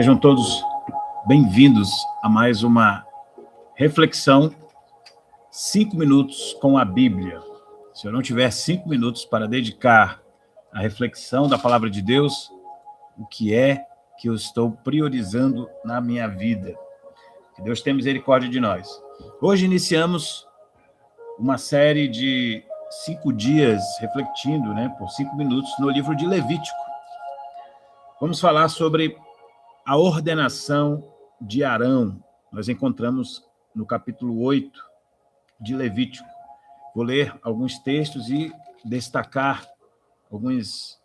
Sejam todos bem-vindos a mais uma reflexão, 5 minutos com a Bíblia. Se eu não tiver 5 minutos para dedicar à reflexão da Palavra de Deus, o que é que eu estou priorizando na minha vida? Que Deus tenha misericórdia de nós. Hoje iniciamos uma série de 5 dias refletindo, por 5 minutos, no livro de Levítico. Vamos falar sobre a ordenação de Arão. Nós encontramos no capítulo 8 de Levítico. Vou ler alguns textos e destacar alguns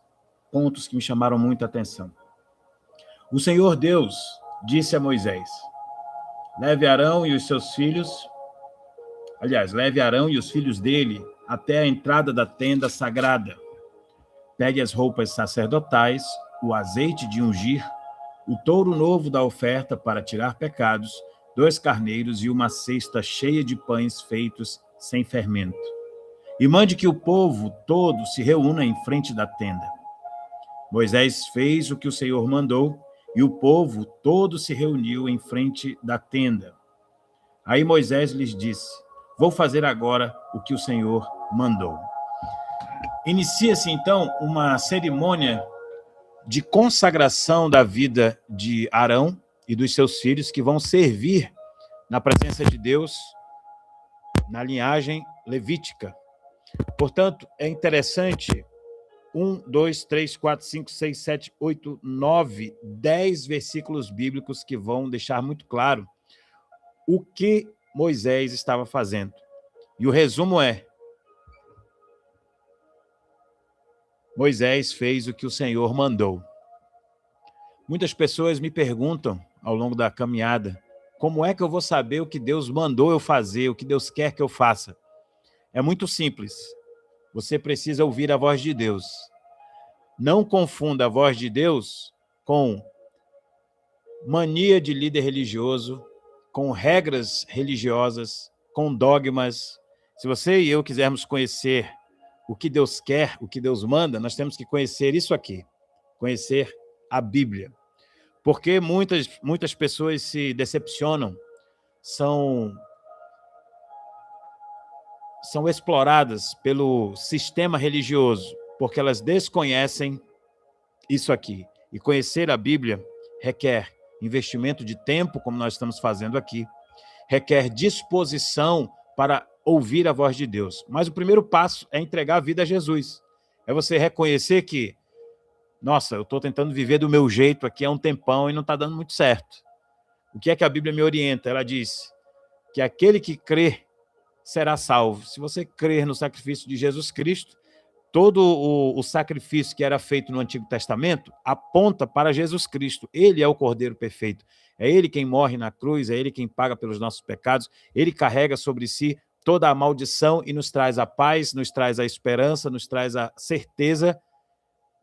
pontos que me chamaram muita atenção. O Senhor Deus disse a Moisés: leve Arão e os filhos dele até a entrada da tenda sagrada. Pegue as roupas sacerdotais, o azeite de ungir, o touro novo da oferta para tirar pecados, 2 carneiros e uma cesta cheia de pães feitos sem fermento. E mande que o povo todo se reúna em frente da tenda. Moisés fez o que o Senhor mandou, e o povo todo se reuniu em frente da tenda. Aí Moisés lhes disse: vou fazer agora o que o Senhor mandou. Inicia-se então uma cerimônia de consagração da vida de Arão e dos seus filhos, que vão servir na presença de Deus na linhagem levítica. Portanto, é interessante, 1, 2, 3, 4, 5, 6, 7, 8, 9, 10 versículos bíblicos que vão deixar muito claro o que Moisés estava fazendo. E o resumo é: Moisés fez o que o Senhor mandou. Muitas pessoas me perguntam ao longo da caminhada: como é que eu vou saber o que Deus mandou eu fazer, o que Deus quer que eu faça? É muito simples. Você precisa ouvir a voz de Deus. Não confunda a voz de Deus com mania de líder religioso, com regras religiosas, com dogmas. Se você e eu quisermos conhecer o que Deus quer, o que Deus manda, nós temos que conhecer isso aqui, conhecer a Bíblia. Porque muitas pessoas se decepcionam, são exploradas pelo sistema religioso, porque elas desconhecem isso aqui. E conhecer a Bíblia requer investimento de tempo, como nós estamos fazendo aqui, requer disposição para ouvir a voz de Deus. Mas o primeiro passo é entregar a vida a Jesus. É você reconhecer que, nossa, eu estou tentando viver do meu jeito aqui há um tempão e não está dando muito certo. O que é que a Bíblia me orienta? Ela diz que aquele que crê será salvo. Se você crer no sacrifício de Jesus Cristo, todo o sacrifício que era feito no Antigo Testamento aponta para Jesus Cristo. Ele é o Cordeiro perfeito. É ele quem morre na cruz, é ele quem paga pelos nossos pecados, ele carrega sobre si toda a maldição e nos traz a paz, nos traz a esperança, nos traz a certeza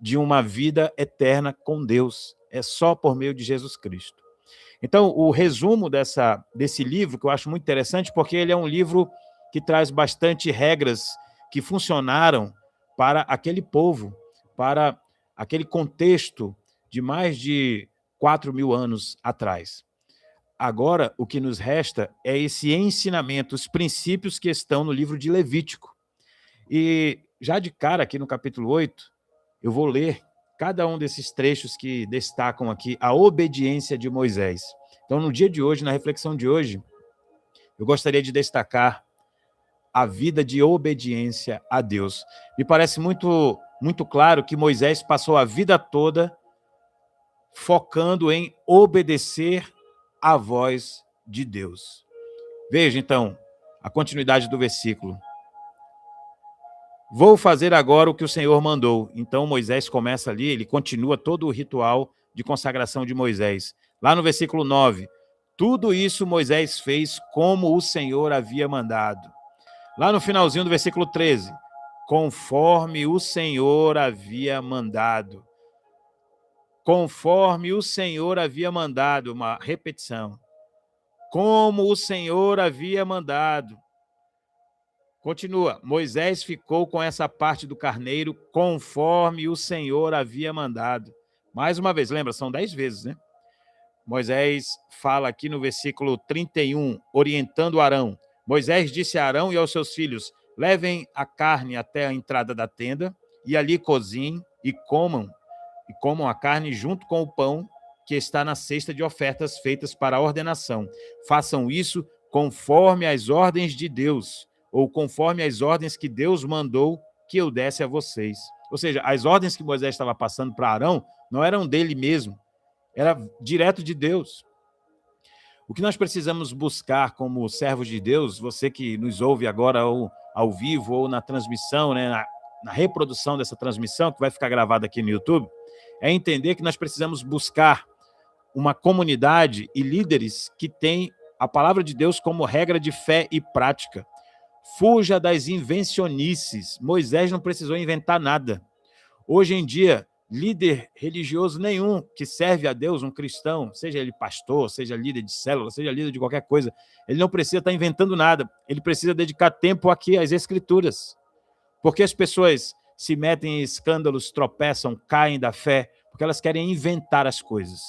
de uma vida eterna com Deus. É só por meio de Jesus Cristo. Então, o resumo desse livro, que eu acho muito interessante, porque ele é um livro que traz bastante regras que funcionaram para aquele povo, para aquele contexto de mais de 4.000 anos atrás. Agora, o que nos resta é esse ensinamento, os princípios que estão no livro de Levítico. E já de cara, aqui no capítulo 8, eu vou ler cada um desses trechos que destacam aqui a obediência de Moisés. Então, no dia de hoje, na reflexão de hoje, eu gostaria de destacar a vida de obediência a Deus. Me parece muito, muito claro que Moisés passou a vida toda focando em obedecer à voz de Deus. Veja, então, a continuidade do versículo. Vou fazer agora o que o Senhor mandou. Então Moisés começa ali, ele continua todo o ritual de consagração de Moisés. Lá no versículo 9, tudo isso Moisés fez como o Senhor havia mandado. Lá no finalzinho do versículo 13, conforme o Senhor havia mandado. Conforme o Senhor havia mandado, uma repetição. Como o Senhor havia mandado. Continua, Moisés ficou com essa parte do carneiro conforme o Senhor havia mandado. Mais uma vez, lembra, são 10 vezes, né? Moisés fala aqui no versículo 31, orientando Arão. Moisés disse a Arão e aos seus filhos: levem a carne até a entrada da tenda e ali cozinhem e comam a carne junto com o pão que está na cesta de ofertas feitas para a ordenação. Façam isso conforme as ordens de Deus, ou conforme as ordens que Deus mandou que eu desse a vocês. Ou seja, as ordens que Moisés estava passando para Arão não eram dele mesmo, era direto de Deus. O que nós precisamos buscar como servos de Deus, você que nos ouve agora ou ao vivo ou na transmissão, né, na reprodução dessa transmissão, que vai ficar gravada aqui no YouTube, é entender que nós precisamos buscar uma comunidade e líderes que têm a palavra de Deus como regra de fé e prática. Fuja das invencionices. Moisés não precisou inventar nada. Hoje em dia, líder religioso nenhum que serve a Deus, um cristão, seja ele pastor, seja líder de célula, seja líder de qualquer coisa, ele não precisa estar inventando nada. Ele precisa dedicar tempo aqui às Escrituras. Porque as pessoas se metem em escândalos, tropeçam, caem da fé, porque elas querem inventar as coisas.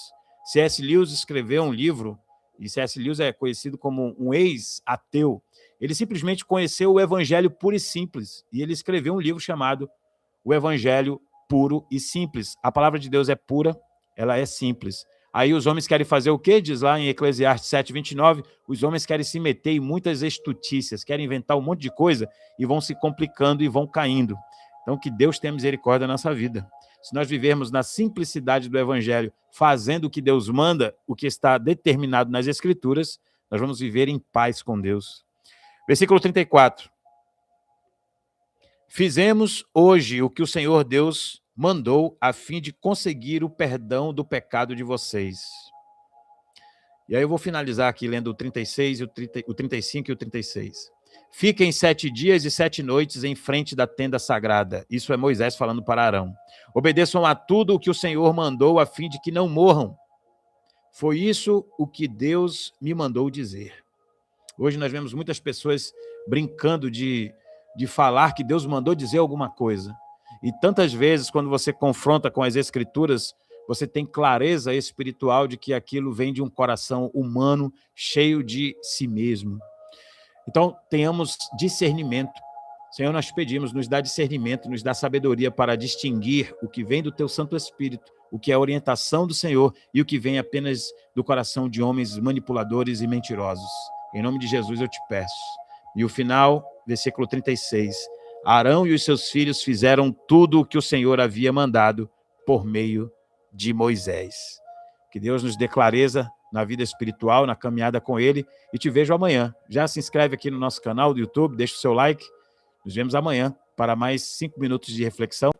C.S. Lewis escreveu um livro, e C.S. Lewis é conhecido como um ex-ateu. Ele simplesmente conheceu o evangelho puro e simples, e ele escreveu um livro chamado O Evangelho Puro e Simples. A palavra de Deus é pura, ela é simples. Aí os homens querem fazer o quê? Diz lá em Eclesiastes 7:29, os homens querem se meter em muitas estutícias, querem inventar um monte de coisa e vão se complicando e vão caindo. Então, que Deus tenha misericórdia na nossa vida. Se nós vivermos na simplicidade do Evangelho, fazendo o que Deus manda, o que está determinado nas Escrituras, nós vamos viver em paz com Deus. Versículo 34. Fizemos hoje o que o Senhor Deus mandou a fim de conseguir o perdão do pecado de vocês. E aí eu vou finalizar aqui lendo o 36, o 35 e o 36. Fiquem 7 dias e 7 noites em frente da tenda sagrada. Isso é Moisés falando para Arão. Obedeçam a tudo o que o Senhor mandou a fim de que não morram. Foi isso o que Deus me mandou dizer. Hoje nós vemos muitas pessoas brincando de falar que Deus mandou dizer alguma coisa. E tantas vezes, quando você confronta com as Escrituras, você tem clareza espiritual de que aquilo vem de um coração humano cheio de si mesmo. Então, tenhamos discernimento. Senhor, nós pedimos, nos dá discernimento, nos dá sabedoria para distinguir o que vem do Teu Santo Espírito, o que é a orientação do Senhor e o que vem apenas do coração de homens manipuladores e mentirosos. Em nome de Jesus eu te peço. E o final, versículo 36. Arão e os seus filhos fizeram tudo o que o Senhor havia mandado por meio de Moisés. Que Deus nos dê clareza na vida espiritual, na caminhada com Ele, e te vejo amanhã. Já se inscreve aqui no nosso canal do YouTube, deixa o seu like. Nos vemos amanhã para mais 5 minutos de reflexão.